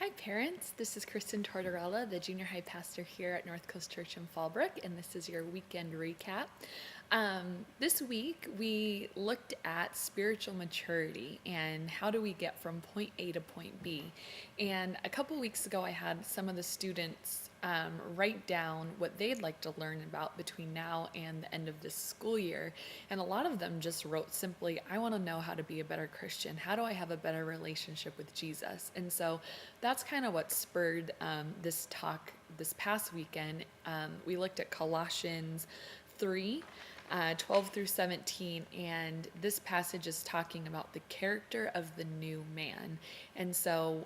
Hi, parents. This is Kristen Tortorella, the junior high pastor here at North Coast Church in Fallbrook, and this is your weekend recap. This week, we looked at spiritual maturity and how do we get from point A to point B. And a couple weeks ago, I had some of the students write down what they'd like to learn about between now and the end of this school year. And a lot of them just wrote simply, I want to know how to be a better Christian. How do I have a better relationship with Jesus? And so that's kind of what spurred this talk this past weekend. We looked at Colossians 3. 12 through 17, and this passage is talking about the character of the new man. And so,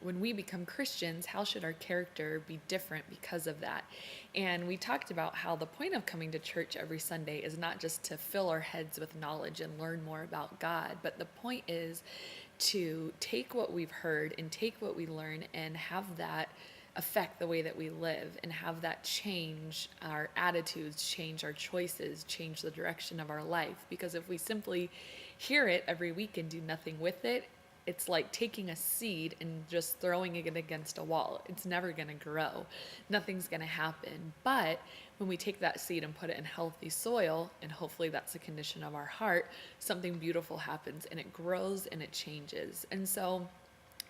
when we become Christians, how should our character be different because of that? And we talked about how the point of coming to church every Sunday is not just to fill our heads with knowledge and learn more about God, but the point is to take what we've heard and take what we learn and have that affect the way that we live and have that change our attitudes, change our choices, change the direction of our life. Because if we simply hear it every week and do nothing with it, it's like taking a seed and just throwing it against a wall. It's never going to grow. Nothing's going to happen. But when we take that seed and put it in healthy soil, and hopefully that's the condition of our heart, something beautiful happens and it grows and it changes. And so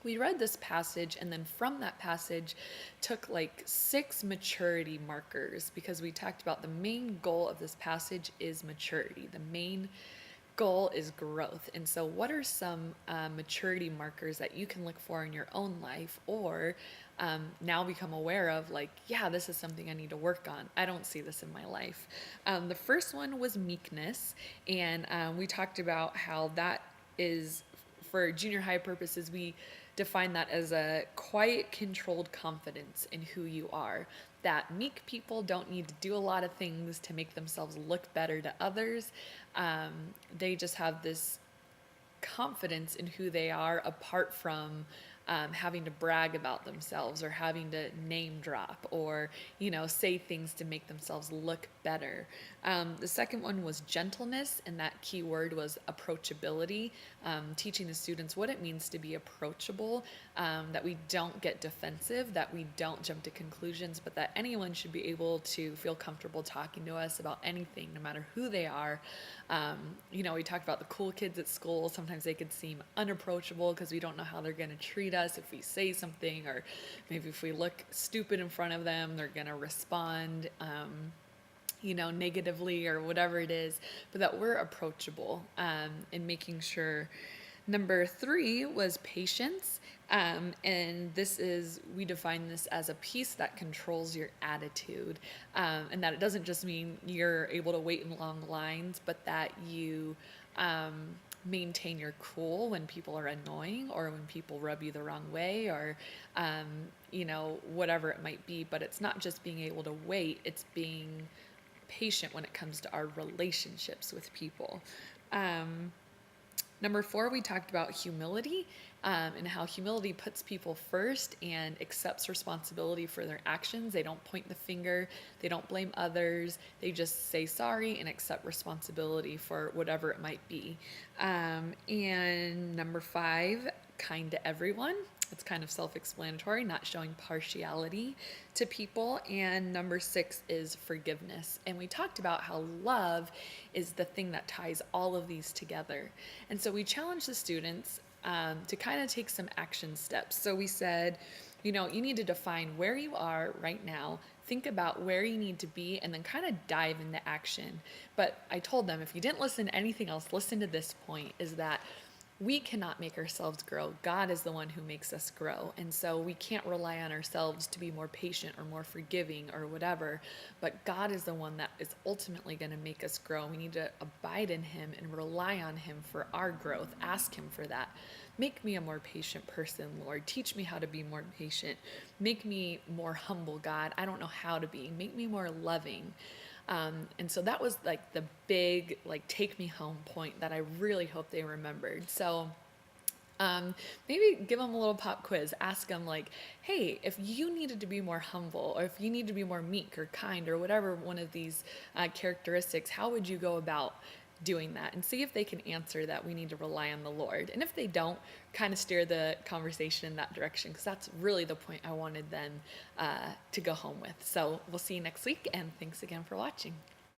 we read this passage, and then from that passage took like 6 maturity markers, because we talked about the main goal of this passage is maturity. The main goal is growth. And so what are some maturity markers that you can look for in your own life, or now become aware of, like, yeah, this is something I need to work on. I don't see this in my life. The first one was meekness, and we talked about how that is, for junior high purposes, we define that as a quiet, controlled confidence in who you are. That meek people don't need to do a lot of things to make themselves look better to others. They just have this confidence in who they are, apart from having to brag about themselves or having to name drop or, say things to make themselves look better. The second one was gentleness, and that key word was approachability, teaching the students what it means to be approachable, that we don't get defensive, that we don't jump to conclusions, but that anyone should be able to feel comfortable talking to us about anything, no matter who they are. We talked about the cool kids at school. Sometimes they could seem unapproachable because we don't know how they're going to treat us if we say something, or maybe if we look stupid in front of them, they're going to respond, negatively or whatever it is, but that we're approachable, and making sure. Number 3 was patience. And we define this as a peace that controls your attitude. And that it doesn't just mean you're able to wait in long lines, but that you maintain your cool when people are annoying, or when people rub you the wrong way, or, whatever it might be. But it's not just being able to wait, it's being patient when it comes to our relationships with people. Number 4, we talked about humility, and how humility puts people first and accepts responsibility for their actions. They don't point the finger, they don't blame others, they just say sorry and accept responsibility for whatever it might be. And number 5, kind to everyone. It's kind of self-explanatory, not showing partiality to people. And number 6 is forgiveness. And we talked about how love is the thing that ties all of these together. And so we challenged the students to kind of take some action steps. So we said, you need to define where you are right now, think about where you need to be, and then kind of dive into action. But I told them, if you didn't listen to anything else, listen to this point, is that we cannot make ourselves grow. God is the one who makes us grow. And so we can't rely on ourselves to be more patient or more forgiving or whatever, but God is the one that is ultimately going to make us grow. We need to abide in him and rely on him for our growth. Ask him for that. Make me a more patient person, Lord. Teach me how to be more patient. Make me more humble, God. I don't know how to be. Make me more loving. And so that was like the big, take me home point that I really hope they remembered. So maybe give them a little pop quiz. Ask them, hey, if you needed to be more humble, or if you need to be more meek or kind, or whatever one of these characteristics, how would you go about doing that, and see if they can answer that we need to rely on the Lord. And if they don't, kind of steer the conversation in that direction, because that's really the point I wanted them to go home with. So we'll see you next week, and thanks again for watching.